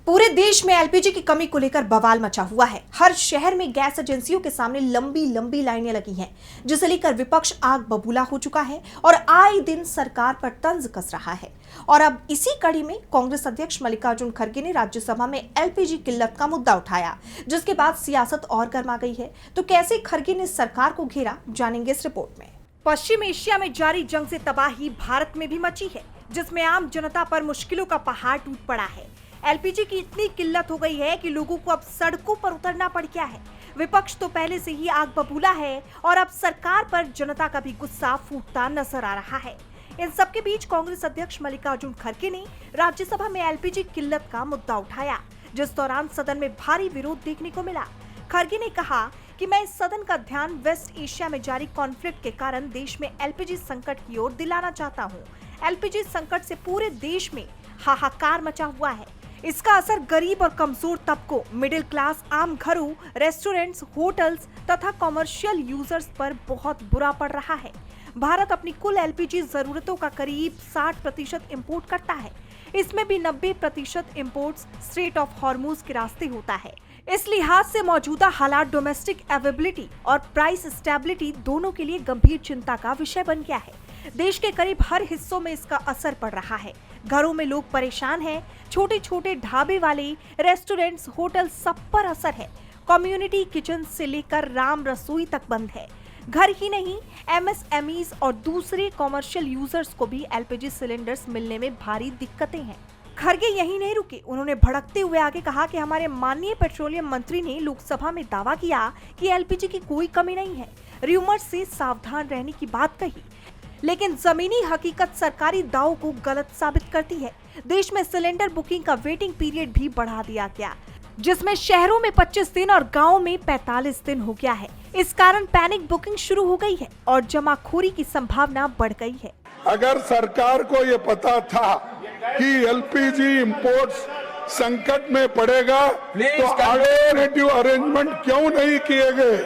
पूरे देश में एलपीजी की कमी को लेकर बवाल मचा हुआ है। हर शहर में गैस एजेंसियों के सामने लंबी लंबी लाइनें लगी हैं, जिसे लेकर विपक्ष आग बबूला हो चुका है और आए दिन सरकार पर तंज कस रहा है। और अब इसी कड़ी में कांग्रेस अध्यक्ष मल्लिकार्जुन खड़गे ने राज्यसभा में एलपीजी किल्लत का मुद्दा उठाया, जिसके बाद सियासत और गर्मा गई है। तो कैसे खड़गे ने सरकार को घेरा, जानेंगे इस रिपोर्ट में। पश्चिम एशिया में जारी जंग से तबाही भारत में भी मची है, जिसमें आम जनता पर मुश्किलों का पहाड़ टूट पड़ा है। एलपीजी की इतनी किल्लत हो गई है कि लोगों को अब सड़कों पर उतरना पड़ गया है। विपक्ष तो पहले से ही आग बबूला है और अब सरकार पर जनता का भी गुस्सा फूटता नजर आ रहा है। इन सबके बीच कांग्रेस अध्यक्ष मल्लिकार्जुन खड़गे ने राज्यसभा में एलपीजी किल्लत का मुद्दा उठाया, जिस दौरान सदन में भारी विरोध देखने को मिला। खड़गे ने कहा कि मैं इस सदन का ध्यान वेस्ट एशिया में जारी कॉन्फ्लिक्ट के कारण देश में एलपीजी संकट की ओर दिलाना चाहता हूँ। एलपीजी संकट से पूरे देश में हाहाकार मचा हुआ है। इसका असर गरीब और कमजोर तबकों, मिडिल क्लास, आम घरों, रेस्टोरेंट्स, होटल्स तथा कॉमर्शियल यूजर्स पर बहुत बुरा पड़ रहा है। भारत अपनी कुल एलपीजी जरूरतों का करीब 60% इंपोर्ट करता है। इसमें भी 90% इंपोर्ट्स स्ट्रेट ऑफ हॉर्मुज के रास्ते होता है। इस लिहाज से मौजूदा हालात डोमेस्टिक अवेलेबिलिटी और प्राइस स्टेबिलिटी दोनों के लिए गंभीर चिंता का विषय बन गया है। देश के करीब हर हिस्सों में इसका असर पड़ रहा है। घरों में लोग परेशान हैं, छोटे छोटे ढाबे वाले, रेस्टोरेंट्स, होटल, सब पर असर है। कम्युनिटी किचन से लेकर राम रसोई तक बंद है। घर ही नहीं, एमएसएमईज और दूसरे कॉमर्शियल यूजर्स को भी एलपीजी सिलेंडर्स मिलने में भारी दिक्कतें हैं। खड़गे यही नहीं रुके, उन्होंने भड़कते हुए आगे कहा कि हमारे माननीय पेट्रोलियम मंत्री ने लोकसभा में दावा किया कि एलपीजी की कोई कमी नहीं है। र्यूमर्स से सावधान रहने की बात कही, लेकिन जमीनी हकीकत सरकारी दावों को गलत साबित करती है। देश में सिलेंडर बुकिंग का वेटिंग पीरियड भी बढ़ा दिया गया, जिसमें शहरों में 25 दिन और गाँव में 45 दिन हो गया है। इस कारण पैनिक बुकिंग शुरू हो गई है और जमाखोरी की संभावना बढ़ गई है। अगर सरकार को ये पता था कि एलपीजी इंपोर्ट्स संकट में पड़ेगा तो अल्टरनेटिव अरेंजमेंट क्यों नहीं किए गए?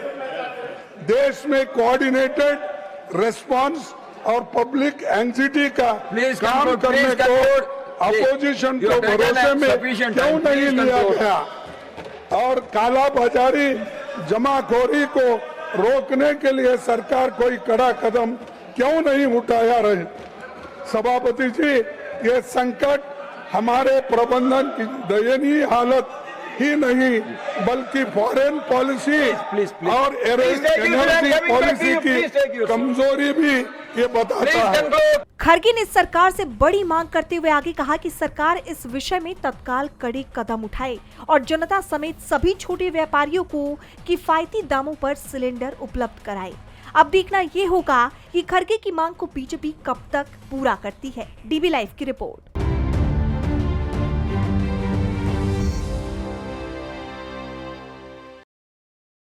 देश में कोऑर्डिनेटेड रिस्पांस और पब्लिक एंग्जाइटी का काम करने को अपोजिशन को भरोसे में क्यों नहीं लिया गया? और काला बाजारी, जमाखोरी को रोकने के लिए सरकार कोई कड़ा कदम क्यों नहीं उठाया रहे? सभापति जी, ये संकट हमारे प्रबंधन की दयनीय हालत ही नहीं बल्कि फॉरेन पॉलिसी और एनर्जी पॉलिसी की कमजोरी भी ये बताता है। खड़गे ने सरकार से बड़ी मांग करते हुए आगे कहा कि सरकार इस विषय में तत्काल कड़े कदम उठाए और जनता समेत सभी छोटे व्यापारियों को किफायती दामों पर सिलेंडर उपलब्ध कराए। अब देखना ये होगा कि खड़गे की मांग को बीजेपी कब तक पूरा करती है। डीबी लाइव की रिपोर्ट।